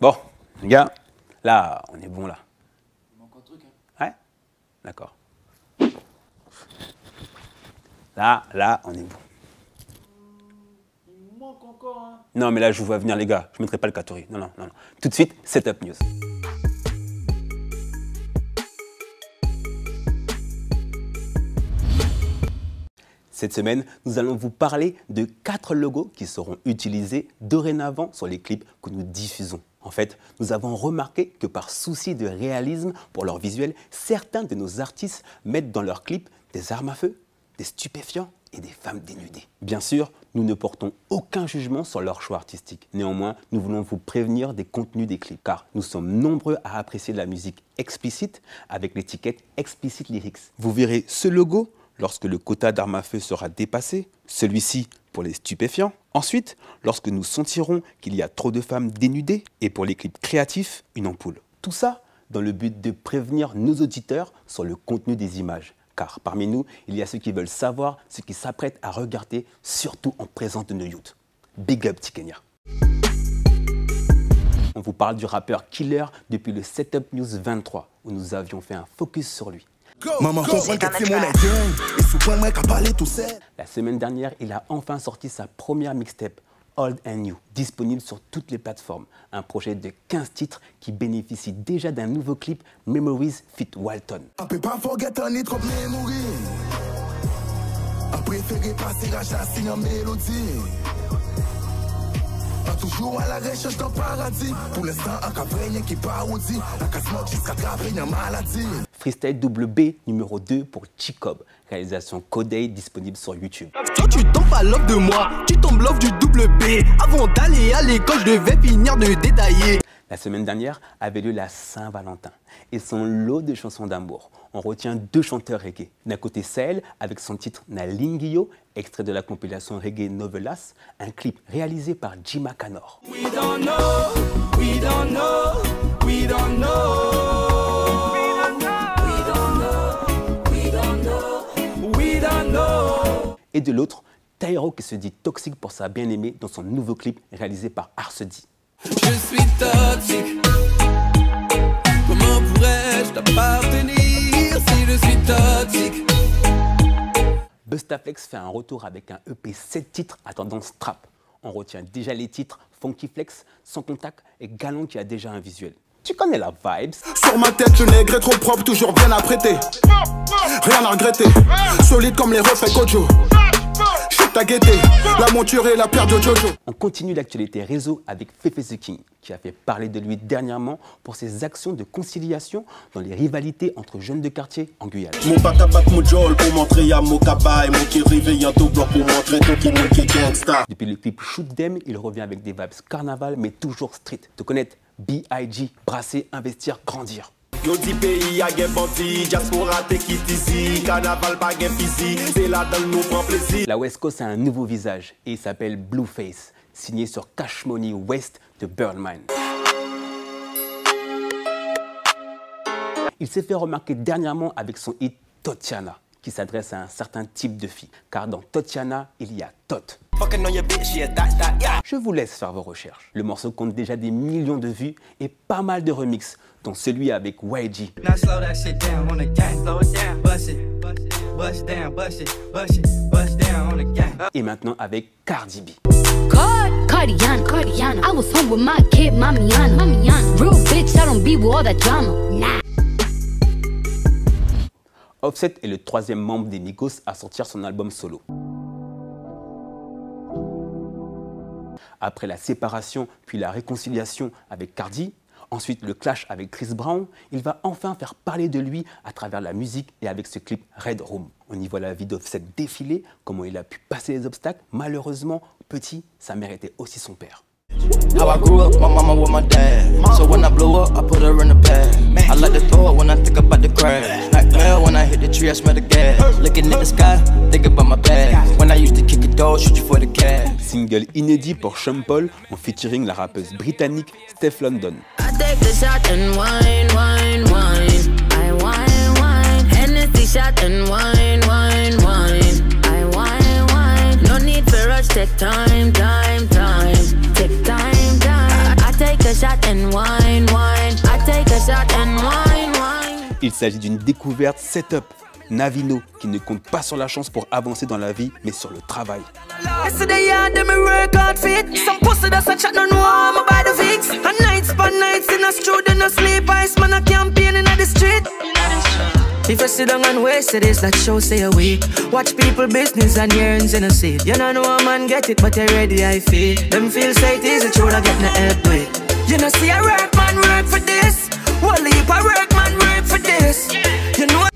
Bon, les gars, là, on est bon là. Il manque un truc, hein. Ouais? D'accord. Là, on est bon. Il manque encore, hein. Non, mais là, je vous vois venir, les gars. Je ne mettrai pas le Katori. Non. Tout de suite, Setup News. Cette semaine, nous allons vous parler de 4 logos qui seront utilisés dorénavant sur les clips que nous diffusons. En fait, nous avons remarqué que par souci de réalisme pour leur visuel, certains de nos artistes mettent dans leurs clips des armes à feu, des stupéfiants et des femmes dénudées. Bien sûr, nous ne portons aucun jugement sur leur choix artistique. Néanmoins, nous voulons vous prévenir des contenus des clips, car nous sommes nombreux à apprécier de la musique explicite avec l'étiquette Explicit Lyrics. Vous verrez ce logo lorsque le quota d'armes à feu sera dépassé, celui-ci pour les stupéfiants. Ensuite, lorsque nous sentirons qu'il y a trop de femmes dénudées, et pour les clips créatifs, une ampoule. Tout ça dans le but de prévenir nos auditeurs sur le contenu des images. Car parmi nous, il y a ceux qui veulent savoir ce qu'ils s'apprêtent à regarder, surtout en présence de nos youths. Big up Tikenia. On vous parle du rappeur Killer depuis le Setup News 23, où nous avions fait un focus sur lui. La semaine dernière, il a enfin sorti sa première mixtape, Old and New, disponible sur toutes les plateformes. Un projet de 15 titres qui bénéficie déjà d'un nouveau clip, Memories Fit Walton. Toujours à la recherche d'un paradis. Pour l'instant, un cabrenier qui parodie. La casse-moque jusqu'à graver une maladie. Freestyle WB numéro 2 pour Chicob. Réalisation Codey disponible sur YouTube. Toi tu tombes à l'offre de moi, tu tombes l'offre du WB. Avant d'aller à l'école, je devais finir de détailler. La semaine dernière avait lieu la Saint-Valentin et son lot de chansons d'amour. On retient 2 chanteurs reggae. D'un côté Sahel avec son titre Nalingio, extrait de la compilation Reggae Novelas, un clip réalisé par Jima Kanor. We don't know, we don't know, we don't know. Et de l'autre, Tairo qui se dit toxique pour sa bien-aimée dans son nouveau clip réalisé par Arsedi. Je suis toxique. Comment pourrais-je t'appartenir si je suis toxique? Bustaflex fait un retour avec un EP 7 titres à tendance trap. On retient déjà les titres Funky Flex, Sans Contact et Galant qui a déjà un visuel. Tu connais la vibes? Sur ma tête, le nègre est trop propre, toujours bien apprêté. Rien à regretter, solide comme les refs Kojo. Ta gaieté, la monture et la paire de Jojo. On continue l'actualité réseau avec Fefe The King, qui a fait parler de lui dernièrement pour ses actions de conciliation dans les rivalités entre jeunes de quartier en Guyane. Mon batabat mon jol pour montrer à mon cabay, mon qui réveille un tout bloc pour montrer ton qui est gangsta. Depuis le clip Shoot Them, il revient avec des vibes carnaval mais toujours street. Te connaître B.I.G, brasser, investir, grandir. Yo di pays a gen bandi, diaspora te kit ici, carnaval pas gen physique, c'est là dans nous prend plaisir. La West Coast a un nouveau visage et il s'appelle Blueface, signé sur Cash Money West de Birdman. Il s'est fait remarquer dernièrement avec son hit Totiana, qui s'adresse à un certain type de fille, car dans Totiana, il y a Tot. Je vous laisse faire vos recherches. Le morceau compte déjà des millions de vues et pas mal de remixes, dont celui avec YG. Et maintenant avec Cardi B. Offset est le 3e membre des Migos à sortir son album solo. Après la séparation puis la réconciliation avec Cardi, ensuite le clash avec Chris Brown, il va enfin faire parler de lui à travers la musique et avec ce clip Red Room. On y voit la vie d'Offset défiler, comment il a pu passer les obstacles. Malheureusement, petit, sa mère était aussi son père. How I grew up, my mama with my dad. So when I blow up, I put her in the bag. I like to throw it when I think about the crash. Like hell, when I hit the tree, I smell the gas. Looking at the sky, think about my bag. When I used to kick a door, shoot you for the cash. Single inédit pour Sean Paul en featuring la rappeuse britannique Steph London. I take the shot and wine, wine, wine. I wine, wine. Hennessy shot and wine, wine, wine. I wine, wine. No need for rush, take time, time, time. Take time, time. I take Il s'agit d'une découverte setup. Navino, qui ne compte pas sur la chance pour avancer dans la vie, mais sur le travail. If you sit down and waste it, that show say a week. Watch people business and yearns in a seat. You don't know a man get it, but you ready I feel. Them feel say it is a true to get no help with. You know see a work man work for this. One leap a work man work for this. You know.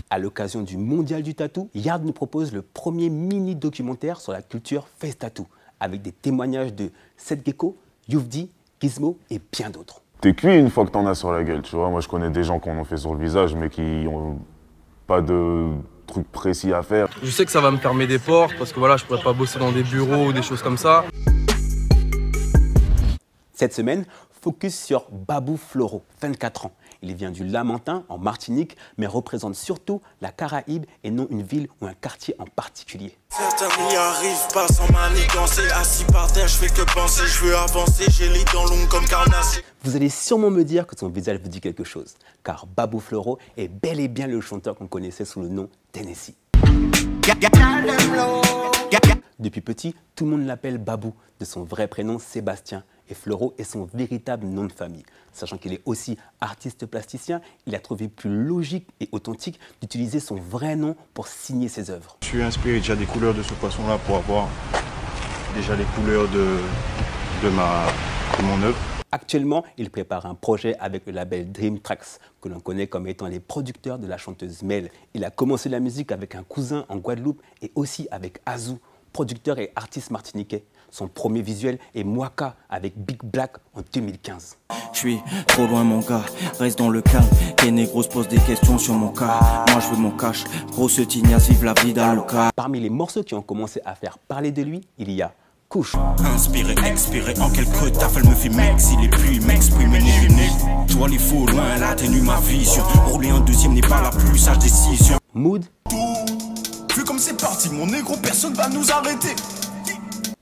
À l'occasion du Mondial du Tatou, Yard nous propose le premier mini-documentaire sur la culture face tattoo, avec des témoignages de Seth Gecko, Youvdi, Gizmo et bien d'autres. T'es cuit une fois que t'en as sur la gueule, tu vois. Moi, je connais des gens qui en ont fait sur le visage, mais qui n'ont pas de trucs précis à faire. Je sais que ça va me fermer des portes, parce que voilà, je pourrais pas bosser dans des bureaux ou des choses comme ça. Cette semaine, focus sur Babou Floro, 24 ans. Il vient du Lamentin, en Martinique, mais représente surtout la Caraïbe et non une ville ou un quartier en particulier. Certains n'y arrivent pas sans manigancer. Assis par terre, je fais que penser, je veux avancer. J'ai les dents longues comme carnassier. Vous allez sûrement me dire que son visage vous dit quelque chose, car Babou Floro est bel et bien le chanteur qu'on connaissait sous le nom Tennessee. Depuis petit, tout le monde l'appelle Babou, de son vrai prénom Sébastien, et Floro est son véritable nom de famille. Sachant qu'il est aussi artiste plasticien, il a trouvé plus logique et authentique d'utiliser son vrai nom pour signer ses œuvres. Je suis inspiré déjà des couleurs de ce poisson-là pour avoir déjà les couleurs de mon œuvre. Actuellement, il prépare un projet avec le label Dream Tracks, que l'on connaît comme étant les producteurs de la chanteuse Mel. Il a commencé la musique avec un cousin en Guadeloupe et aussi avec Azou, producteur et artiste martiniquais. Son premier visuel est Mwaka avec Big Black en 2015. Je suis trop loin mon gars, reste dans le calme. Tes négros se posent des questions sur mon cas. Moi je veux mon cash, grosse tignasse, vive la vie d'Aloca. Parmi les morceaux qui ont commencé à faire parler de lui, il y a Couche. Inspiré, expiré, en quelques taf, elle me fait m'exiler, puis m'exprimer, je dois aller faux loin, là atténue ma vision. Rouler un deuxième n'est pas la plus sage décision. Mood. Vu comme c'est parti, mon négro, personne va nous arrêter.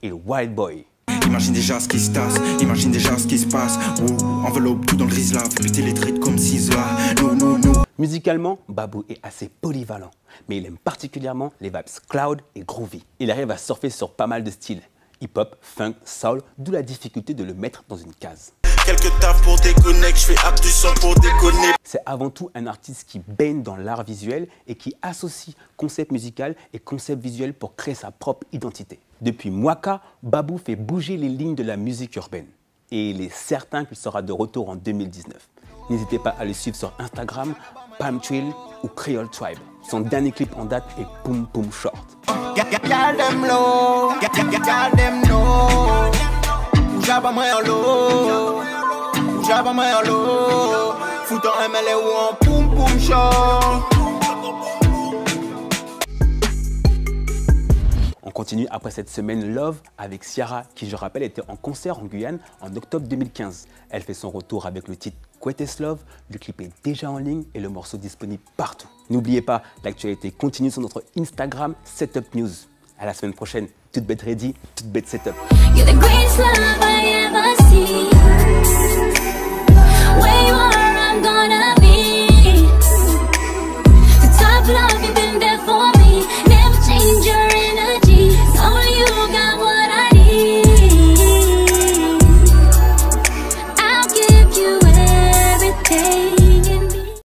Et Wild Boy. Imagine déjà ce qui se tasse, imagine déjà ce qui se passe. Enveloppe tout dans le gris là, fais péter les traits comme Cisa. Musicalement, Babou est assez polyvalent, mais il aime particulièrement les vibes cloud et groovy. Il arrive à surfer sur pas mal de styles. Hip-hop, funk, soul, d'où la difficulté de le mettre dans une case. Quelques taf pour déconner, je fais ab du son pour déconner. C'est avant tout un artiste qui baigne dans l'art visuel et qui associe concept musical et concept visuel pour créer sa propre identité. Depuis Mwaka, Babou fait bouger les lignes de la musique urbaine. Et il est certain qu'il sera de retour en 2019. N'hésitez pas à le suivre sur Instagram, Palm Trill ou Creole Tribe. Son dernier clip en date est Poum Poum Short. On continue après cette semaine Love avec Ciara, qui je rappelle était en concert en Guyane en octobre 2015. Elle fait son retour avec le titre Greatest Love, le clip est déjà en ligne et le morceau disponible partout. N'oubliez pas, l'actualité continue sur notre Instagram Setup News. À la semaine prochaine, toute bête ready, toute bête setup. You're the greatest love I ever see. Where you are, I'm gonna